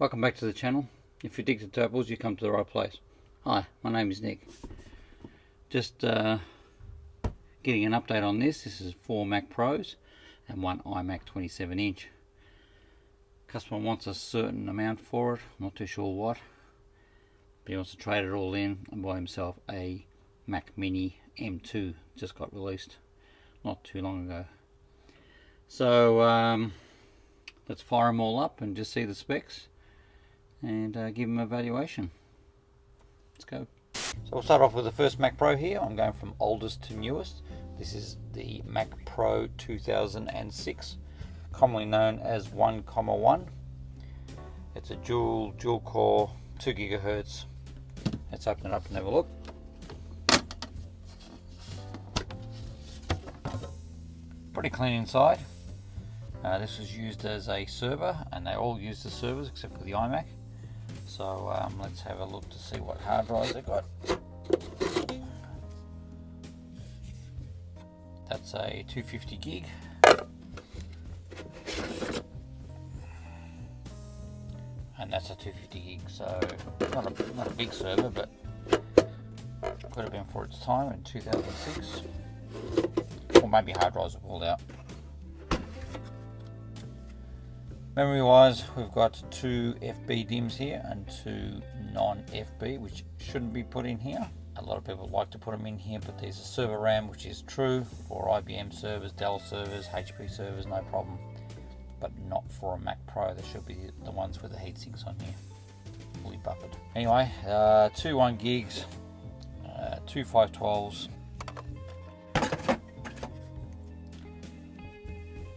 Welcome back to the channel. If you're addicted to apples, you come to the right place. Hi, my name is Nick. Just getting an update on this. This is 4 Mac Pros and 1 iMac 27-inch. Customer wants a certain amount for it, I'm not too sure what. But he wants to trade it all in and buy himself a Mac Mini M2. Just got released not too long ago. So let's fire them all up and just see the specs and give them a valuation. Let's go. So we'll start off with the first Mac Pro here. I'm going from oldest to newest. This is the Mac Pro 2006, commonly known as 1,1. It's a dual core, 2 GHz. Let's open it up and have a look. Pretty clean inside. This was used as a server, and they all use the servers except for the iMac. So let's have a look to see what hard drives they've got. That's a 250 gig. And that's a 250 gig, so not a big server, but could have been for its time in 2006. Or maybe hard drives are pulled out. Memory wise, we've got 2 FB DIMMs here and 2 non-FB, which shouldn't be put in here. A lot of people like to put them in here, but there's a server RAM, which is true for IBM servers, Dell servers, HP servers, no problem. But not for a Mac Pro. There should be the ones with the heat sinks on here, fully buffered. Anyway, 2 1 gigs, 2 512s,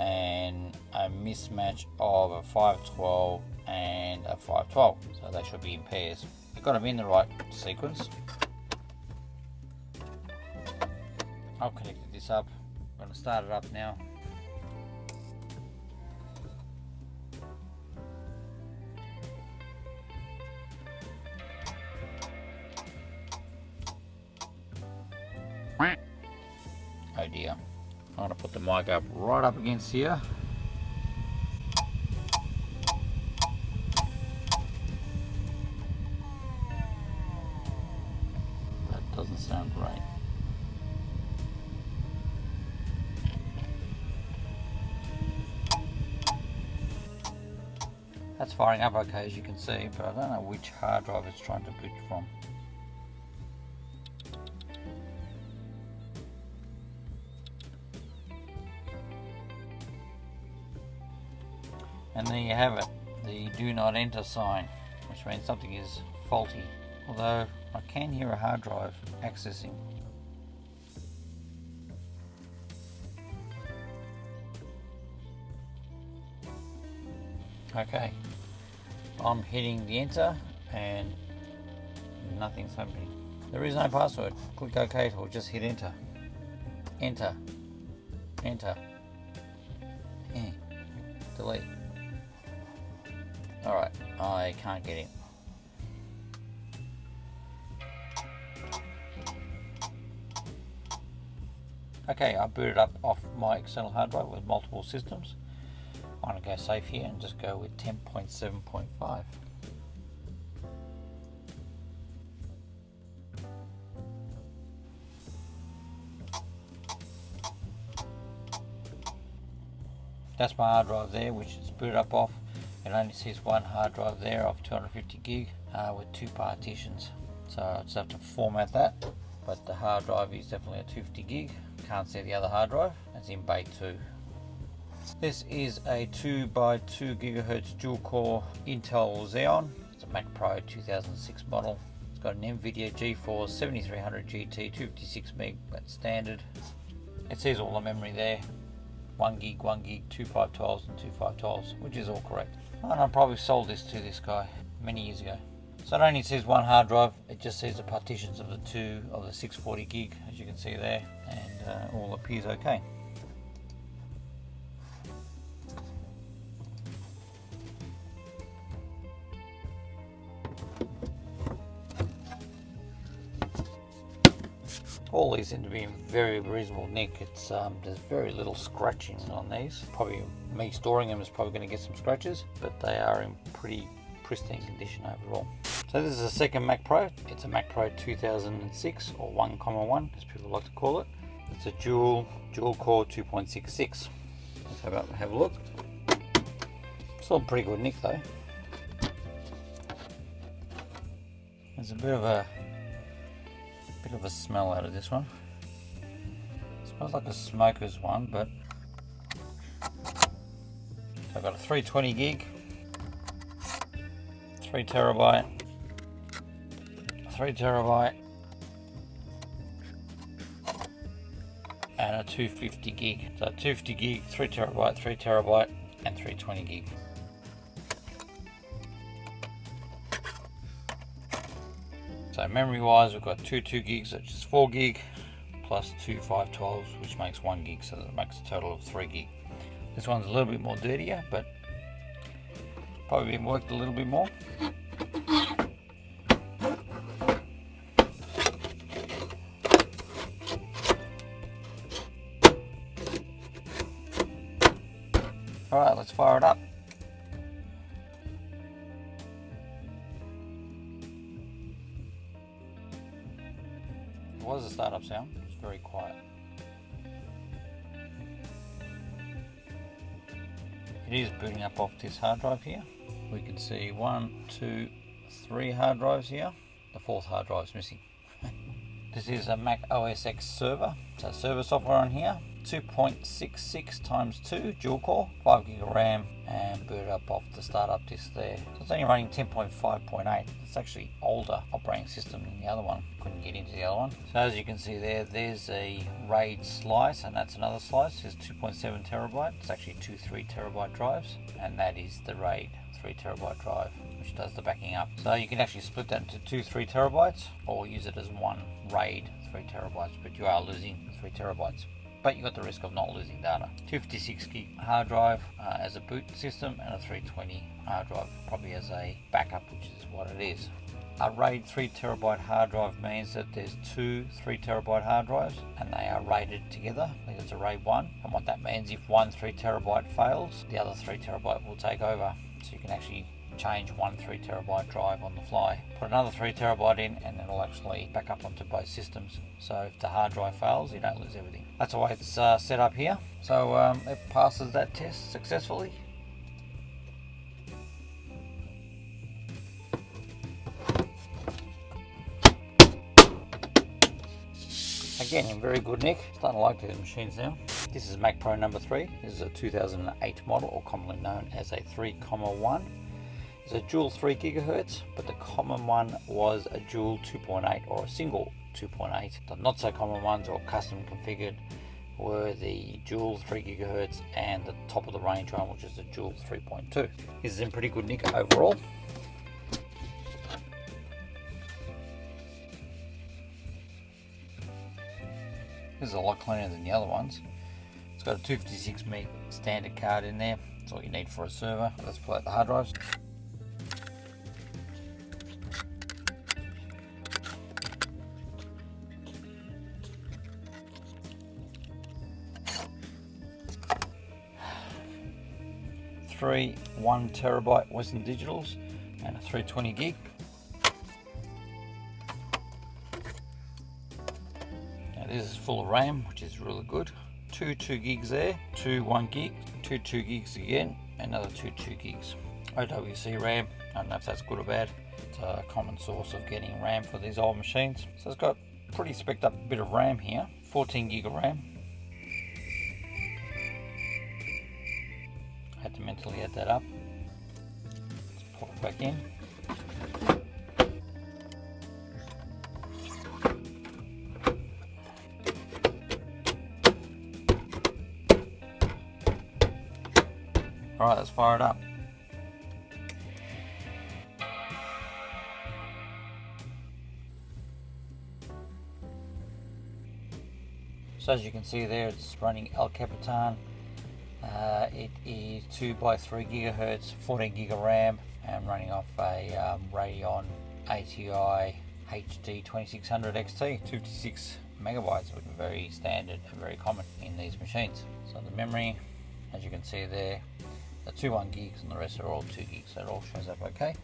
and a mismatch of a 512 and a 512, so they should be in pairs. You've got them in the right sequence. I've connected this up. I'm going to start it up now. Oh dear. I'm going to put the mic up right up against here. That doesn't sound great. That's firing up okay, as you can see, but I don't know which hard drive it's trying to boot from. And there you have it, the do not enter sign, which means something is faulty. Although I can hear a hard drive accessing. Okay, I'm hitting the enter and nothing's happening. There is no password. Click OK or just hit enter. Enter. Enter. Delete. Alright, I can't get in. Okay, I booted up off my external hard drive with multiple systems. I'm going to go safe here and just go with 10.7.5. That's my hard drive there, which is booted up off. It only says one hard drive there of 250 gig with 2 partitions. So I just have to format that. But the hard drive is definitely a 250 gig. Can't see the other hard drive. It's in bay 2. This is a 2x2 GHz dual core Intel Xeon. It's a Mac Pro 2006 model. It's got an NVIDIA GeForce 7300 GT 256 meg, that's standard. It says all the memory there. 1 gig, 2 512s and 2 512s, which is all correct. And I probably sold this to this guy many years ago. So it only says one hard drive, it just says the partitions of the 2 of the 640 gig, as you can see there, and all appears okay. All these seem to be in very reasonable nick. It's there's very little scratching on these. Probably me storing them is probably going to get some scratches, but they are in pretty pristine condition overall. So this is a second Mac Pro. It's a Mac Pro 2006 or 1,1 as people like to call it. It's a dual core 2.66. Let's have a look. Still pretty good nick though. There's a bit of a smell out of this one. It smells like a smoker's one, but I've got a 320 gig, 3 terabyte, 3 terabyte, and a 250 gig. So 250 gig, 3 terabyte, 3 terabyte, and 320 gig. So memory wise, we've got two 2 gigs, which is 4 gig, plus two 512s, which makes 1 gig, so that makes a total of 3 gig. This one's a little bit more dirtier, but probably been worked a little bit more. Alright, let's fire it up. It was a startup sound, it's very quiet. It is booting up off this hard drive here. We can see 1, 2, 3 hard drives here. The 4th hard drive is missing. This is a Mac OS X server. So server software on here. 2.66 times 2 dual core, 5 gig of RAM, and booted up off the startup disk there. So it's only running 10.5.8. It's actually older operating system than the other one. Couldn't get into the other one. So as you can see there's a RAID slice, and that's another slice. It's 2.7 terabyte. It's actually 2 3 terabyte drives, and that is the RAID 3 terabyte drive, which does the backing up. So you can actually split that into 2 3 terabytes, or use it as one RAID 3 terabytes, but you are losing 3 terabytes. But you got the risk of not losing data. 256 gig hard drive as a boot system, and a 320 hard drive probably as a backup, which is what it is. A RAID 3 terabyte hard drive means that there's 2 3 terabyte hard drives, and they are RAIDed together. I think it's a RAID 1, and what that means, if one 3 terabyte fails, the other 3 terabyte will take over. So you can actually change one 3 terabyte drive on the fly, put another 3 terabyte in, and it'll actually back up onto both systems. So if the hard drive fails, you don't lose everything. That's the way it's set up here. So it passes that test successfully. Again, in very good nick. Starting to like these machines now. This is Mac Pro number 3. This is a 2008 model, or commonly known as a 3,1. It's a dual 3 gigahertz, but the common one was a dual 2.8 or a single 2.8. The not so common ones, or custom configured, were the dual 3 gigahertz and the top of the range one, which is the dual 3.2. This is in pretty good nick overall. This is a lot cleaner than the other ones. It's got a 256 meg standard card in there. That's all you need for a server. Let's pull out the hard drives. Three 1 terabyte Western Digitals and a 320 gig. Now this is full of RAM, which is really good. Two 2 gigs there, two 1 gig, two 2 gigs again, another two 2 gigs. OWC RAM, I don't know if that's good or bad. It's a common source of getting RAM for these old machines. So it's got pretty spec'd up bit of RAM here, 14 gig of RAM. Had to mentally add that up. Let's pop it back in. Alright, let's fire it up. So as you can see there, it's running El Capitan. It is 2 by 3 gigahertz, 14 gig of RAM, and running off a Radeon ATI HD 2600 XT, 256 megabytes, which is very standard and very common in these machines. So the memory, as you can see there, the two 1 gigs and the rest are all 2 gigs, so it all shows up okay.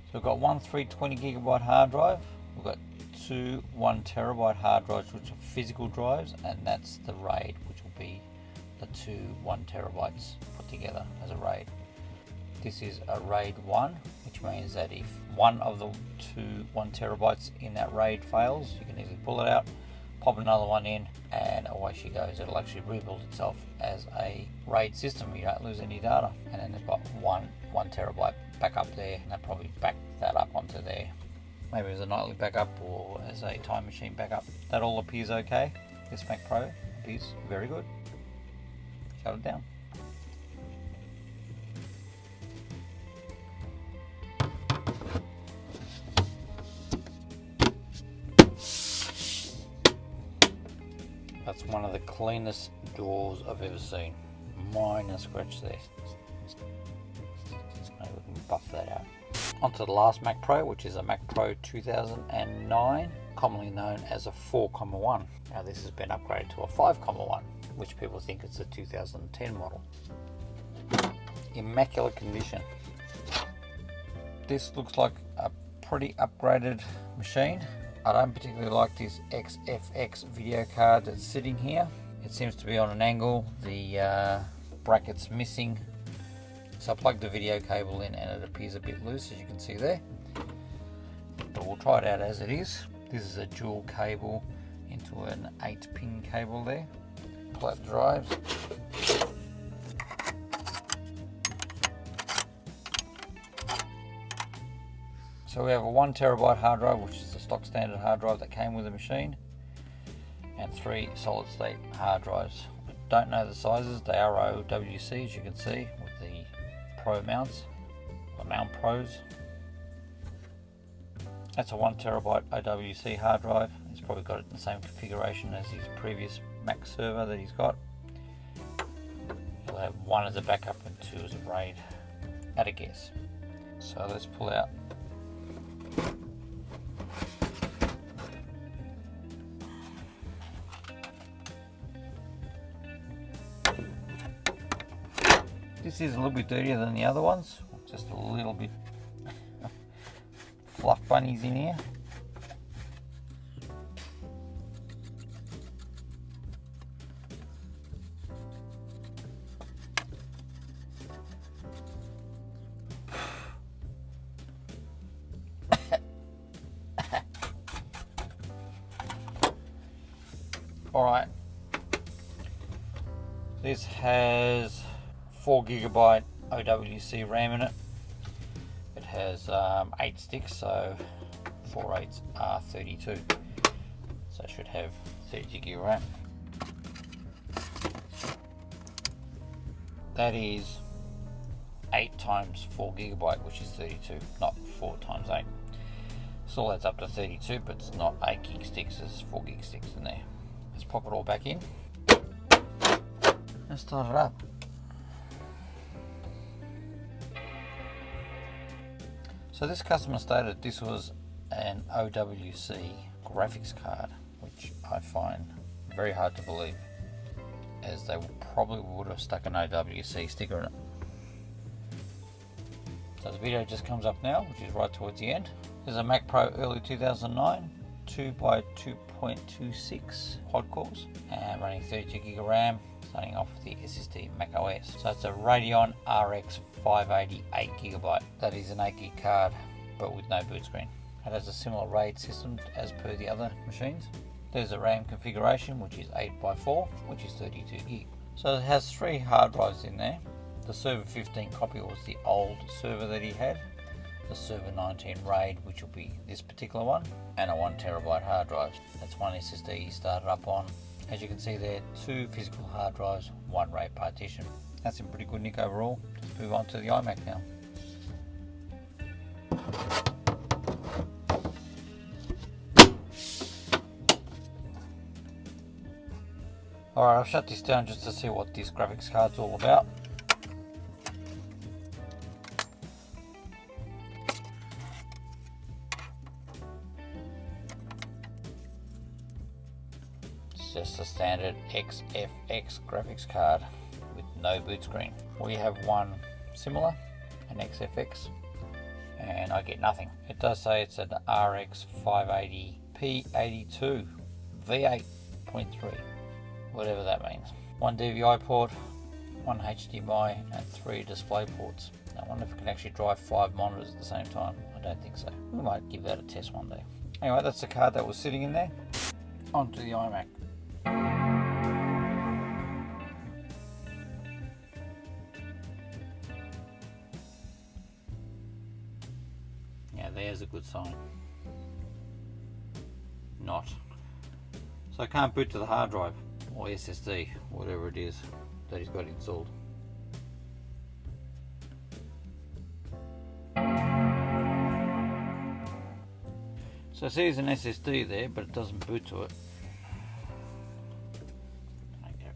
So we've got one 320GB hard drive, we've got two 1TB hard drives which are physical drives, and that's the RAID, which will be the two 1TB put together as a RAID. This is a RAID 1, which means that if one of the two 1TB in that RAID fails, you can easily pull it out, pop another one in, and away she goes. It'll actually rebuild itself as a RAID system. You don't lose any data. And then they've got one 1TB backup there, and they'll probably back that up onto there. Maybe as a nightly backup or as a time machine backup. That all appears okay. This Mac Pro appears very good. Shut it down. That's one of the cleanest doors I've ever seen. Minor scratch there. Maybe we can buff that out. Onto the last Mac Pro, which is a Mac Pro 2009, commonly known as a 4,1. Now this has been upgraded to a 5,1, which people think it's a 2010 model. Immaculate condition. This looks like a pretty upgraded machine. I don't particularly like this XFX video card that's sitting here. It seems to be on an angle. The bracket's missing. So I plugged the video cable in and it appears a bit loose, as you can see there. But we'll try it out as it is. This is a dual cable into an 8-pin cable there. Pull out the drives. So we have a 1TB hard drive, which is the stock standard hard drive that came with the machine, and 3 solid state hard drives. I don't know the sizes. They are OWC, as you can see, with the Pro mounts, the Mount Pros. That's a 1TB OWC hard drive. He's probably got it in the same configuration as his previous Mac server that he's got. He'll have one as a backup and two as a RAID, at a guess. So let's pull out. This is a little bit dirtier than the other ones, just a little bit fluff bunnies in here. Alright, this has 4GB OWC RAM in it. It has 8 sticks, so 4 8s are 32. So it should have 32GB RAM. That is 8 times 4GB, which is 32, not 4 times 8. Still adds up to 32, but it's not 8GB sticks, there's 4GB sticks in there. Let's pop it all back in. Let's start it up. So this customer stated this was an OWC graphics card, which I find very hard to believe, as they probably would have stuck an OWC sticker in it. So the video just comes up now, which is right towards the end. This is a Mac Pro early 2009, 2x2.26 quad cores, and running 32GB RAM, starting off with the SSD macOS. So it's a Radeon RX 580 8GB. That is an 8GB card, but with no boot screen. It has a similar RAID system as per the other machines. There's a RAM configuration, which is 8x4, which is 32GB. So it has 3 hard drives in there. The Server 15 copy was the old server that he had. The Server 19 RAID, which will be this particular one, and a 1TB hard drive. That's one SSD he started up on. As you can see there, 2 physical hard drives, 1 RAID partition. That's in pretty good nick overall. Let's move on to the iMac now. Alright, I've shut this down just to see what this graphics card's all about. It's just a standard XFX graphics card with no boot screen. We have one similar, an XFX, and I get nothing. It does say it's an RX 580 P82 V8.3, whatever that means. One DVI port, one HDMI, and 3 display ports. I wonder if it can actually drive 5 monitors at the same time. I don't think so. We might give that a test one day. Anyway, that's the card that was sitting in there. Onto the iMac. Yeah, there's a good sign. Not. So I can't boot to the hard drive or SSD, whatever it is that he's got installed. So I see there's an SSD there, but it doesn't boot to it. Okay.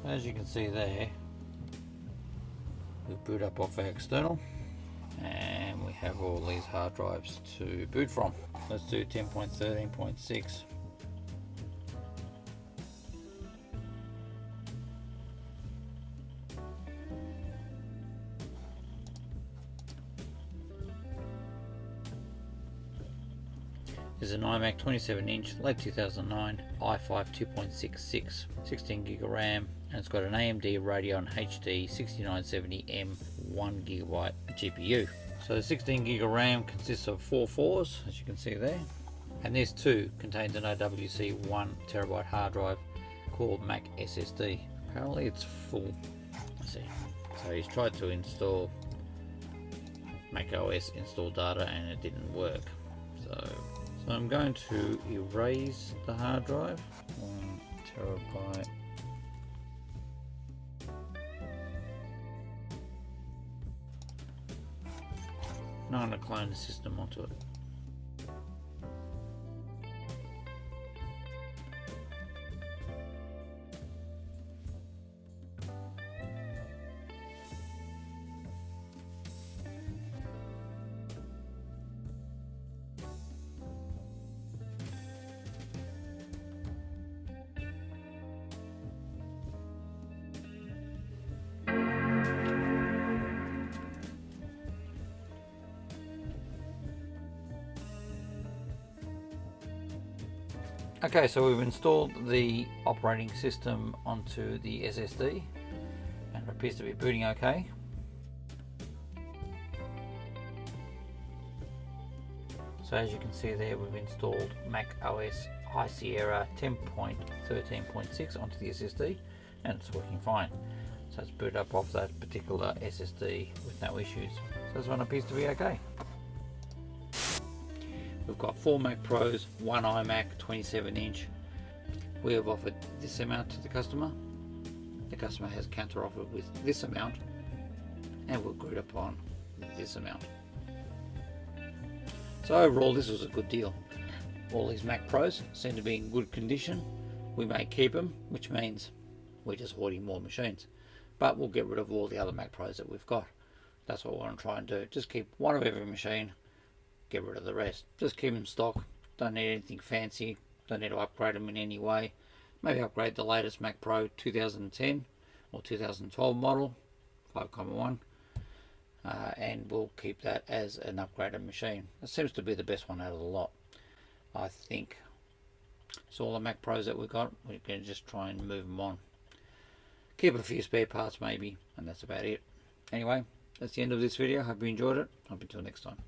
As you can see there, we boot up off our external, and we have all these hard drives to boot from. Let's do 10.13.6. This is an iMac 27-inch, late 2009, i5 2.66, 16 gig of RAM, and it's got an AMD Radeon HD 6970M 1GB GPU. So the 16 gig of RAM consists of 4 4s, as you can see there, and this too contains an OWC 1TB hard drive called Mac SSD. Apparently it's full. Let's see. So he's tried to install macOS install data and it didn't work. So I'm going to erase the hard drive, 1TB. Now I'm going to clone the system onto it. Okay, so we've installed the operating system onto the SSD and it appears to be booting okay. So as you can see there, we've installed macOS High Sierra 10.13.6 onto the SSD and it's working fine. So it's booted up off that particular SSD with no issues. So this one appears to be okay. We've got 4 Mac Pros, 1 iMac 27-inch. We have offered this amount to the customer. The customer has counter offered with this amount and we've agreed upon this amount. So overall this was a good deal. All these Mac Pros seem to be in good condition. We may keep them, which means we're just hoarding more machines. But we'll get rid of all the other Mac Pros that we've got. That's what we want to try and do. Just keep one of every machine. Get rid of the rest. Just keep them stock. Don't need anything fancy. Don't need to upgrade them in any way. Maybe upgrade the latest Mac Pro 2010 or 2012 model 5.1 and we'll keep that as an upgraded machine. It seems to be the best one out of the lot, I think. So all the Mac Pros that we got, we can just try and move them on. Keep a few spare parts maybe, and that's about it. Anyway, that's the end of this video. Hope you enjoyed it. Up until next time.